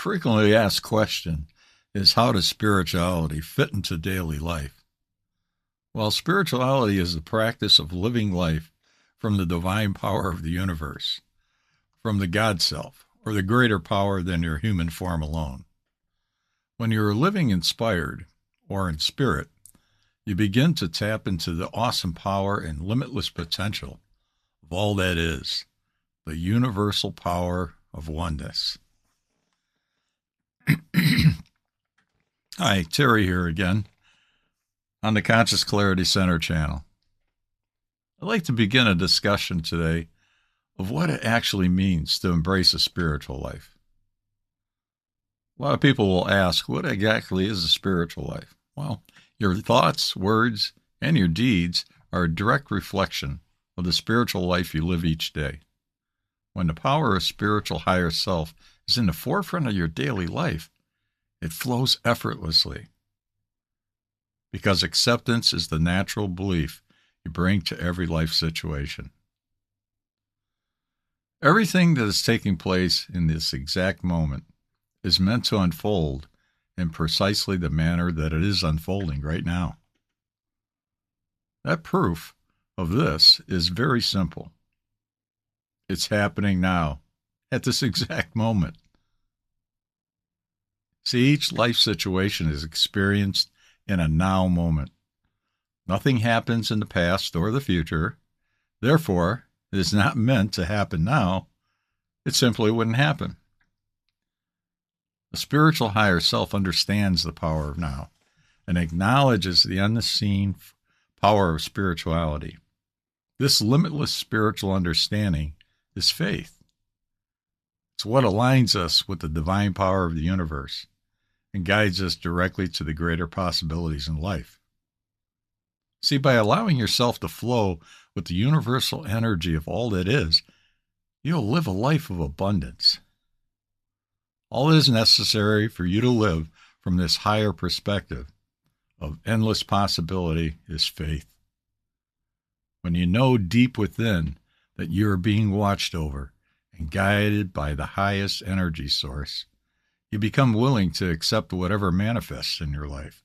frequently asked question is, how does spirituality fit into daily life? Well, spirituality is the practice of living life from the divine power of the universe, from the God self, or the greater power than your human form alone. When you're living inspired, or in spirit, you begin to tap into the awesome power and limitless potential of all that is, the universal power of oneness. Hi, Terry here again on the Conscious Clarity Center channel. I'd like to begin a discussion today of what it actually means to embrace a spiritual life. A lot of people will ask, what exactly is a spiritual life? Well, your thoughts, words, and your deeds are a direct reflection of the spiritual life you live each day. When the power of spiritual higher self is in the forefront of your daily life, it flows effortlessly, because acceptance is the natural belief you bring to every life situation. Everything that is taking place in this exact moment is meant to unfold in precisely the manner that it is unfolding right now. That proof of this is very simple. It's happening now, at this exact moment. See, each life situation is experienced in a now moment. Nothing happens in the past or the future. Therefore, it is not meant to happen now. It simply wouldn't happen. The spiritual higher self understands the power of now and acknowledges the unseen power of spirituality. This limitless spiritual understanding is faith. It's what aligns us with the divine power of the universe and guides us directly to the greater possibilities in life. See, by allowing yourself to flow with the universal energy of all that is, you'll live a life of abundance. All that is necessary for you to live from this higher perspective of endless possibility is faith. When you know deep within that you are being watched over and guided by the highest energy source, you become willing to accept whatever manifests in your life.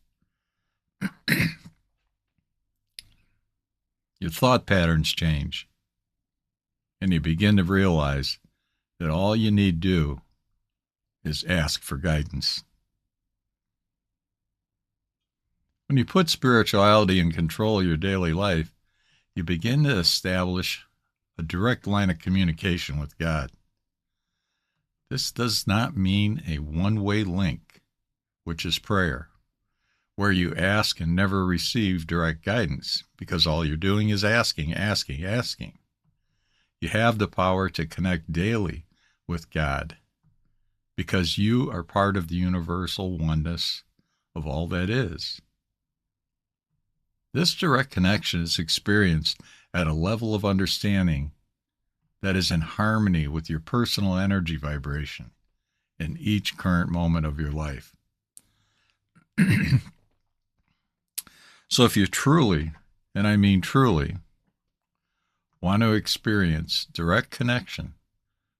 Your thought patterns change, and you begin to realize that all you need do is ask for guidance. When you put spirituality in control of your daily life, you begin to establish a direct line of communication with God. This does not mean a one-way link, which is prayer, where you ask and never receive direct guidance because all you're doing is asking. You have the power to connect daily with God because you are part of the universal oneness of all that is. This direct connection is experienced at a level of understanding that is in harmony with your personal energy vibration in each current moment of your life. So if you truly, and I mean truly, want to experience direct connection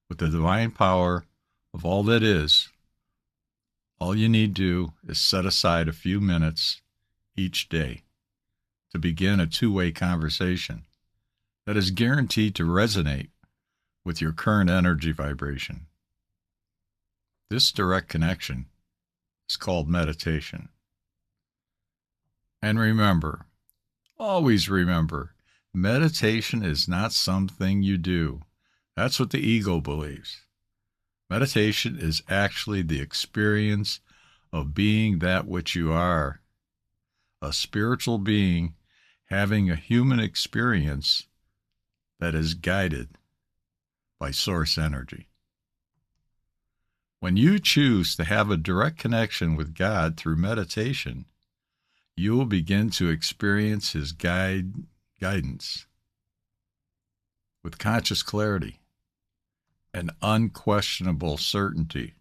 with the divine power of all that is, all you need to do is set aside a few minutes each day to begin a two-way conversation that is guaranteed to resonate with your current energy vibration. This direct connection is called meditation. And remember, always remember, meditation is not something you do. That's what the ego believes. Meditation is actually the experience of being that which you are, a spiritual being having a human experience that is guided by source energy. When you choose to have a direct connection with God through meditation, you will begin to experience His guidance with conscious clarity and unquestionable certainty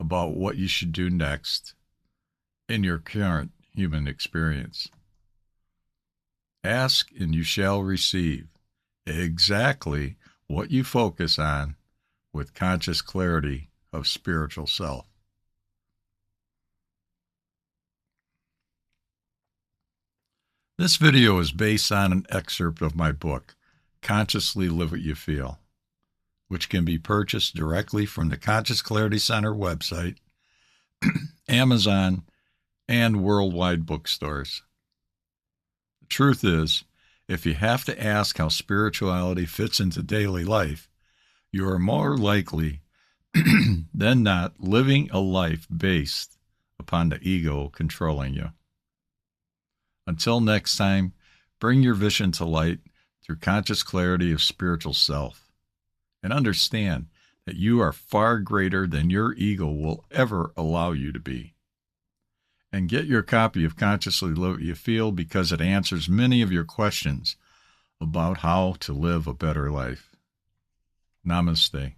about what you should do next in your current human experience. Ask and you shall receive exactly what you focus on with conscious clarity of spiritual self. This video is based on an excerpt of my book, Consciously Live What You Feel, which can be purchased directly from the Conscious Clarity Center website, Amazon, and worldwide bookstores. The truth is, if you have to ask how spirituality fits into daily life, you are more likely than not living a life based upon the ego controlling you. Until next time, bring your vision to light through conscious clarity of spiritual self, and understand that you are far greater than your ego will ever allow you to be. And get your copy of Consciously Live What You Feel, because it answers many of your questions about how to live a better life. Namaste.